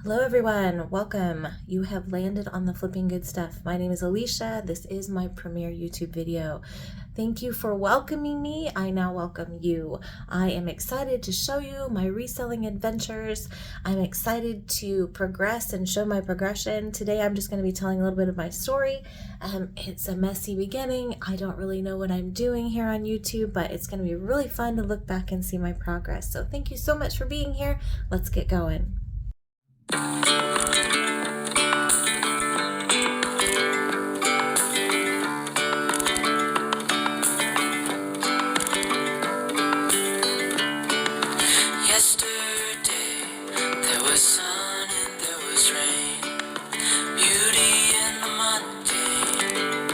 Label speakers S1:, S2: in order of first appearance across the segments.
S1: Hello everyone, welcome. You have landed on the Flipping Good Stuff. My name is Alicia. This is my premiere YouTube video. Thank you for welcoming me. I now welcome you. I am excited to show you my reselling adventures. I'm excited to progress and show my progression. Today I'm just going to be telling a little bit of my story. It's a messy beginning. I don't really know what I'm doing here on YouTube, but it's going to be really fun to look back and see my progress. So thank you so much for being here. Let's get going.
S2: Yesterday, there was sun and there was rain, beauty in the mundane.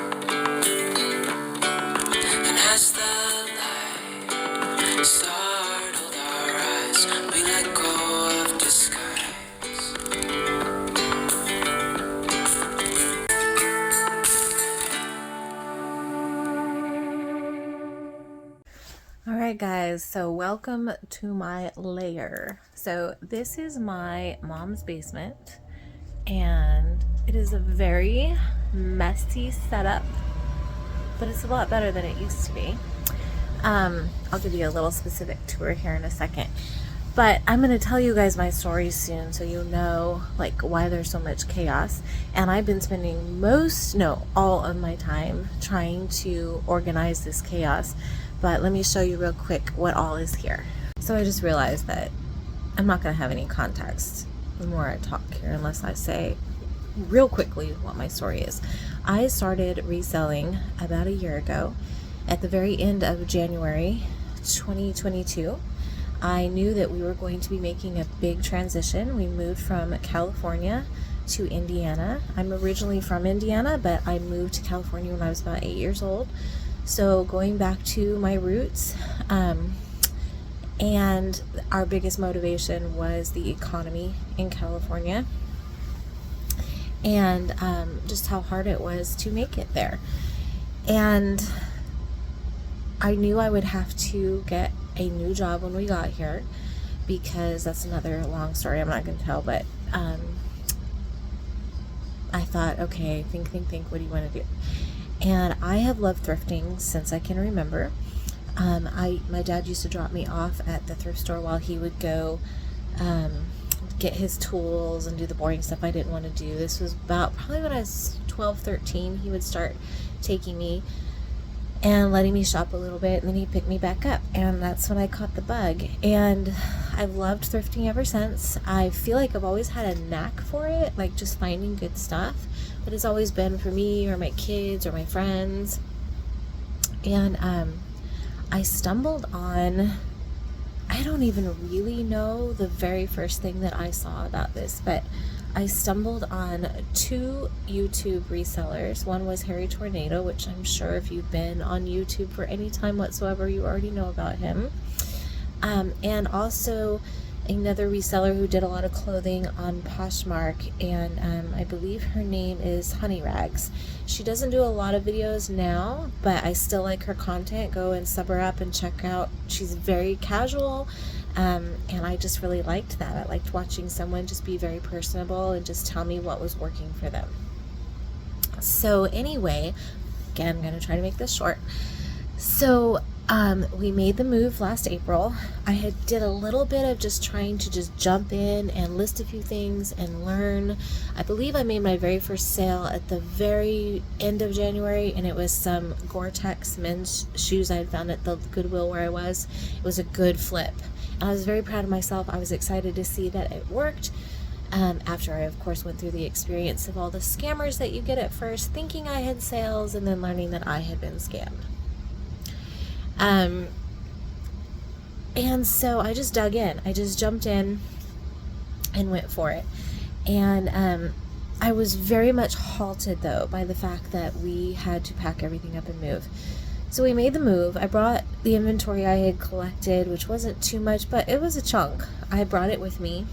S2: And as the light startled our eyes, we let go of disguise.
S1: Alright guys, so welcome to my lair. So this is my mom's basement and it is a very messy setup, but it's a lot better than it used to be. I'll give you a little specific tour here in a second, but I'm going to tell you guys my story soon so you know like why there's so much chaos. And I've been spending all of my time trying to organize this chaos. But let me show you real quick what all is here. So I just realized that I'm not going to have any context the more I talk here unless I say real quickly what my story is. I started reselling about a year ago at the very end of January 2022. I knew that we were going to be making a big transition. We moved from California to Indiana. I'm originally from Indiana, but I moved to California when I was about 8 years old. So going back to my roots, and our biggest motivation was the economy in California and just how hard it was to make it there. And I knew I would have to get a new job when we got here, because that's another long story I'm not going to tell, but I thought, okay, think, what do you want to do? And I have loved thrifting since I can remember. My dad used to drop me off at the thrift store while he would go get his tools and do the boring stuff I didn't want to do. This was probably when I was 12, 13. He would start taking me and letting me shop a little bit, and then he'd pick me back up. And that's when I caught the bug. And I've loved thrifting ever since. I feel like I've always had a knack for it, like just finding good stuff. But it's always been for me or my kids or my friends. And I stumbled on, I don't even really know the very first thing that I saw about this, but I stumbled on two YouTube resellers. One was Harry Tornado, which I'm sure if you've been on YouTube for any time whatsoever, you already know about him. And also another reseller who did a lot of clothing on Poshmark, and I believe her name is Honey Rags. She doesn't do a lot of videos now, but I still like her content. Go and sub her up and check out. She's very casual, and I just really liked that. I liked watching someone just be very personable and just tell me what was working for them. So anyway, again, I'm going to try to make this short. So we made the move last April. I did a little bit of just trying to just jump in and list a few things and learn. I believe I made my very first sale at the very end of January, and it was some Gore-Tex men's shoes I had found at the Goodwill where I was. It was a good flip. And I was very proud of myself. I was excited to see that it worked. After I, of course, went through the experience of all the scammers that you get at first, thinking I had sales and then learning that I had been scammed. And so I just dug in. I just jumped in and went for it. And I was very much halted, though, by the fact that we had to pack everything up and move. So we made the move. I brought the inventory I had collected, which wasn't too much, but it was a chunk. I brought it with me.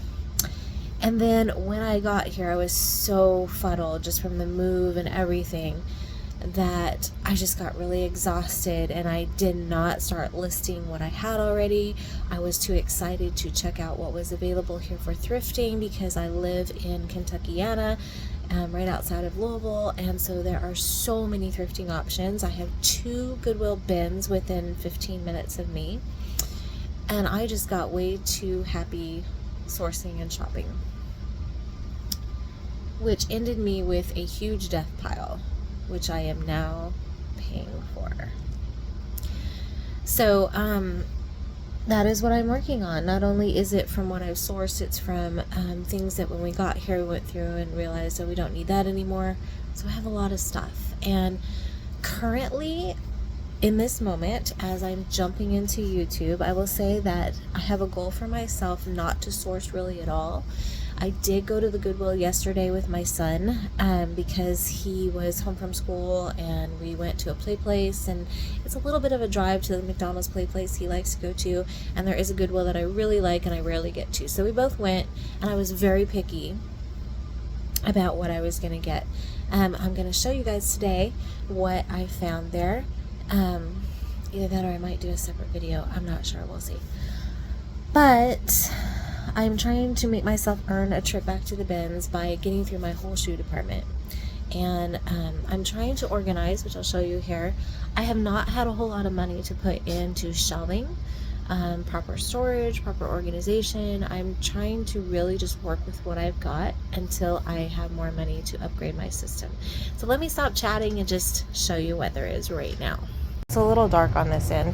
S1: And then when I got here, I was so fuddled just from the move and everything that I just got really exhausted and I did not start listing what I had already. I was too excited to check out what was available here for thrifting because I live in Kentuckiana, right outside of Louisville, and so there are so many thrifting options. I have 2 Goodwill bins within 15 minutes of me, and I just got way too happy sourcing and shopping, which ended me with a huge death pile, which I am now paying for. So that is what I'm working on. Not only is it from what I've sourced, it's from things that when we got here we went through and realized that we don't need that anymore. So I have a lot of stuff. And currently, in this moment, as I'm jumping into YouTube, I will say that I have a goal for myself not to source really at all. I did go to the Goodwill yesterday with my son because he was home from school, and we went to a play place, and it's a little bit of a drive to the McDonald's play place he likes to go to, and there is a Goodwill that I really like and I rarely get to. So we both went, and I was very picky about what I was going to get. I'm going to show you guys today what I found there. Either that or I might do a separate video. I'm not sure. We'll see. But I'm trying to make myself earn a trip back to the bins by getting through my whole shoe department. And I'm trying to organize, which I'll show you here. I have not had a whole lot of money to put into shelving, proper storage, proper organization. I'm trying to really just work with what I've got until I have more money to upgrade my system. So let me stop chatting and just show you what there is right now. It's a little dark on this end.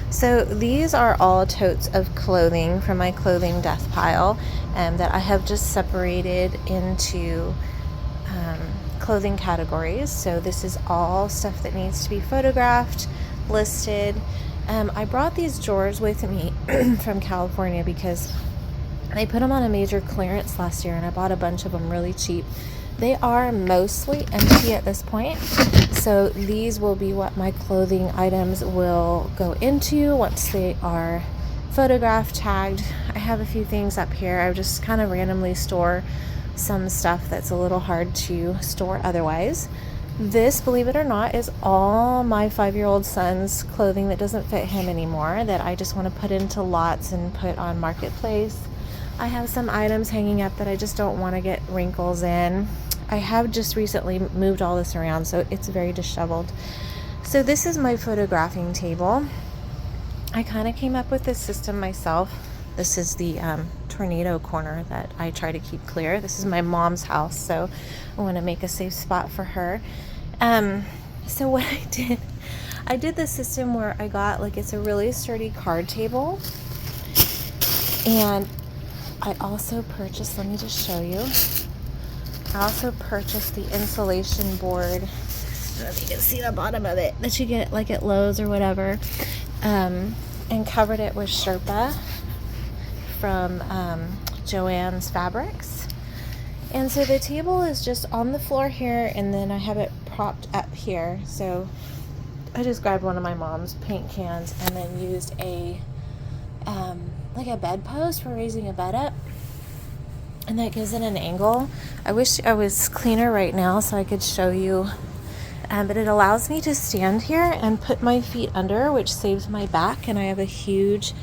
S1: So these are all totes of clothing from my clothing death pile that I have just separated into clothing categories. So this is all stuff that needs to be photographed, listed. I brought these drawers with me from California because they put them on a major clearance last year, and I bought a bunch of them really cheap. They are mostly empty at this point, so these will be what my clothing items will go into once they are photographed, tagged. I have a few things up here. I just kind of randomly store some stuff that's a little hard to store otherwise. This, believe it or not, is all my 5-year-old son's clothing that doesn't fit him anymore, that I just want to put into lots and put on Marketplace. I have some items hanging up that I just don't want to get wrinkles in. I have just recently moved all this around, so it's very disheveled. So this is my photographing table. I kind of came up with this system myself. This is the tornado corner that I try to keep clear. This is my mom's house, so I want to make a safe spot for her. So what I did this system where I got, like, it's a really sturdy card table, and I also purchased, let me just show you. I also purchased the insulation board. I don't know if you can see the bottom of it, that you get like at Lowe's or whatever, and covered it with Sherpa from Joann's Fabrics. And so the table is just on the floor here, and then I have it propped up here. So I just grabbed one of my mom's paint cans and then used a like a bed post for raising a bed up, and that gives it an angle. I wish I was cleaner right now so I could show you, but it allows me to stand here and put my feet under, which saves my back, and I have a huge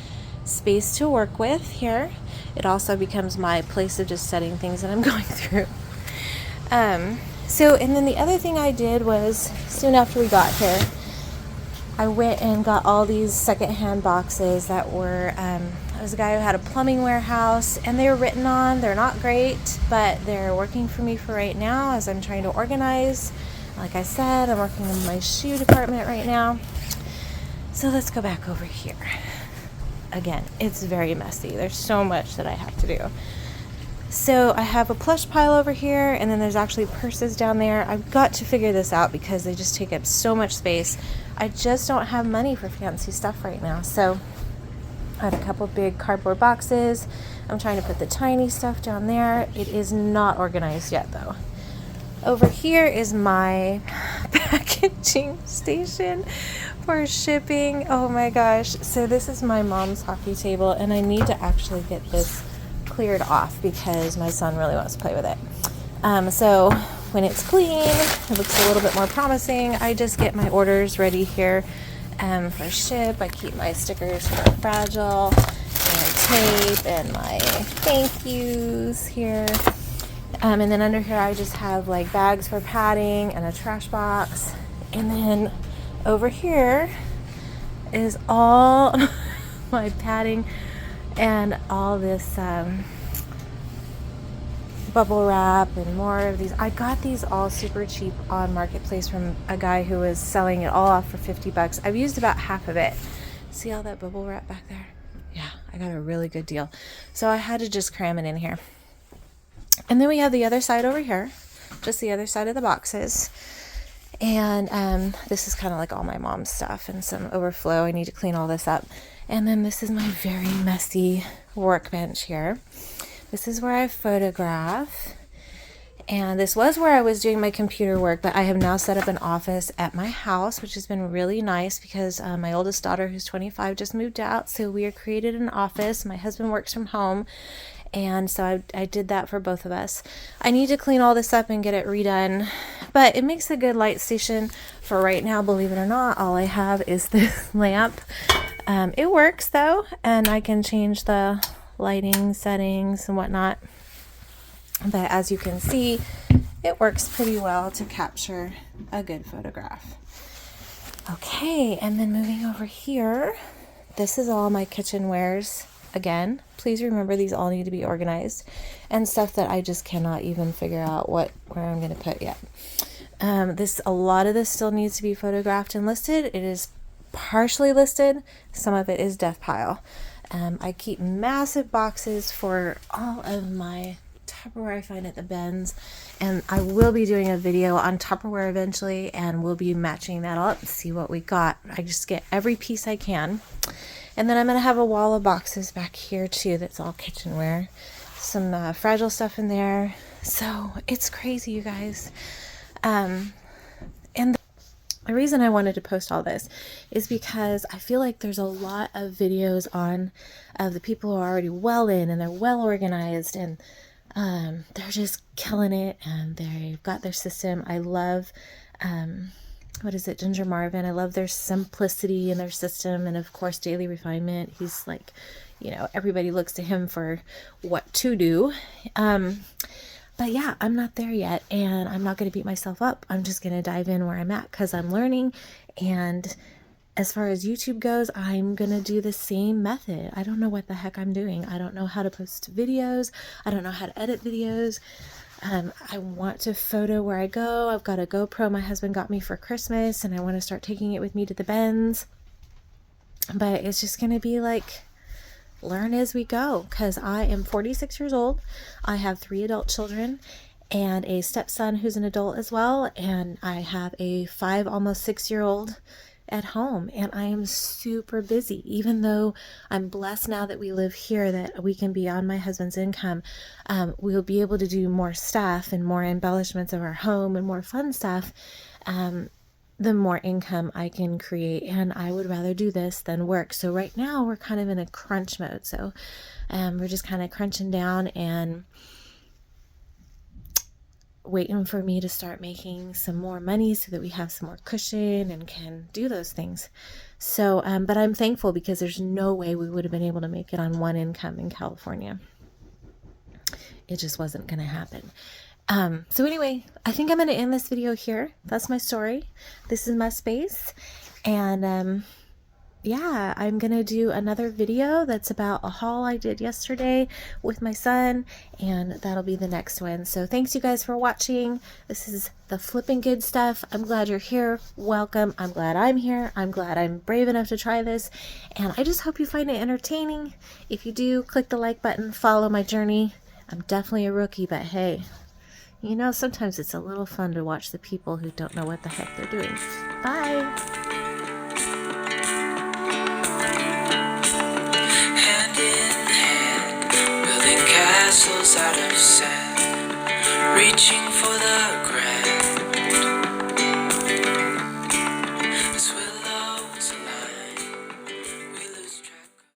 S1: space to work with here. It also becomes my place of just setting things that I'm going through. And then the other thing I did was, soon after we got here, I went and got all these secondhand boxes that were, there was a guy who had a plumbing warehouse, and they were written on. They're not great, but they're working for me for right now as I'm trying to organize. Like I said, I'm working in my shoe department right now. So let's go back over here. Again, it's very messy. There's so much that I have to do. So I have a plush pile over here, and then there's actually purses down there. I've got to figure this out because they just take up so much space. I just don't have money for fancy stuff right now. So I have a couple big cardboard boxes. I'm trying to put the tiny stuff down there. It is not organized yet, though. Over here is my packaging station for shipping. Oh my gosh. So this is my mom's hockey table, and I need to actually get this cleared off because my son really wants to play with it. So when it's clean, it looks a little bit more promising. I just get my orders ready here for ship. I keep my stickers for Fragile and tape and my thank yous here. And then under here I just have like bags for padding and a trash box. And then over here is all my padding and all this bubble wrap and more of these. I got these all super cheap on Marketplace from a guy who was selling it all off for $50. I've used about half of it. See all that bubble wrap back there? Yeah, I got a really good deal. So I had to just cram it in here. And then we have the other side over here, just the other side of the boxes. And this is kind of like all my mom's stuff and some overflow. I need to clean all this up. And then this is my very messy workbench here. This is where I photograph. And this was where I was doing my computer work, but I have now set up an office at my house, which has been really nice because my oldest daughter, who's 25, just moved out. So we created an office. My husband works from home. And so I did that for both of us. I need to clean all this up and get it redone, but it makes a good light station for right now. Believe it or not, all I have is this lamp. It works though, and I can change the lighting settings and whatnot. But as you can see, it works pretty well to capture a good photograph. Okay, and then moving over here, this is all my kitchenwares. Again, please remember these all need to be organized, and stuff that I just cannot even figure out where I'm going to put yet. A lot of this still needs to be photographed and listed. It is partially listed. Some of it is death pile. I keep massive boxes for all of my Tupperware I find at the bins, and I will be doing a video on Tupperware eventually, and we'll be matching that up and see what we got. I just get every piece I can. And then I'm going to have a wall of boxes back here too that's all kitchenware. Some Fragile stuff in there. So it's crazy, you guys. And the reason I wanted to post all this is because I feel like there's a lot of videos of the people who are already well in and they're well organized and they're just killing it and they've got their system. I love Ginger Marvin. I love their simplicity in their system, and of course Daily Refinement. He's like, everybody looks to him for what to do. But yeah, I'm not there yet, and I'm not going to beat myself up. I'm just going to dive in where I'm at because I'm learning. And as far as YouTube goes, I'm going to do the same method. I don't know what the heck I'm doing. I don't know how to post videos. I don't know how to edit videos. I want to photo where I go. I've got a GoPro my husband got me for Christmas, and I want to start taking it with me to the bends. But it's just going to be like learn as we go, because I am 46 years old. I have 3 adult children and a stepson who's an adult as well, and I have a 5, almost 6-year-old at home, and I am super busy. Even though I'm blessed now that we live here, that we can be on my husband's income, we'll be able to do more stuff and more embellishments of our home and more fun stuff. The more income I can create, and I would rather do this than work. So right now we're kind of in a crunch mode. So we're just kind of crunching down and waiting for me to start making some more money so that we have some more cushion and can do those things. So, but I'm thankful because there's no way we would have been able to make it on one income in California. It just wasn't going to happen. So anyway, I think I'm going to end this video here. That's my story. This is my space. And, yeah, I'm going to do another video that's about a haul I did yesterday with my son, and that'll be the next one. So thanks you guys for watching. This is the flipping good stuff. I'm glad you're here. Welcome. I'm glad I'm here. I'm glad I'm brave enough to try this, and I just hope you find it entertaining. If you do, click the like button, follow my journey. I'm definitely a rookie, but hey, sometimes it's a little fun to watch the people who don't know what the heck they're doing. Bye.
S2: Hand in hand, building castles out of sand, reaching for the grand.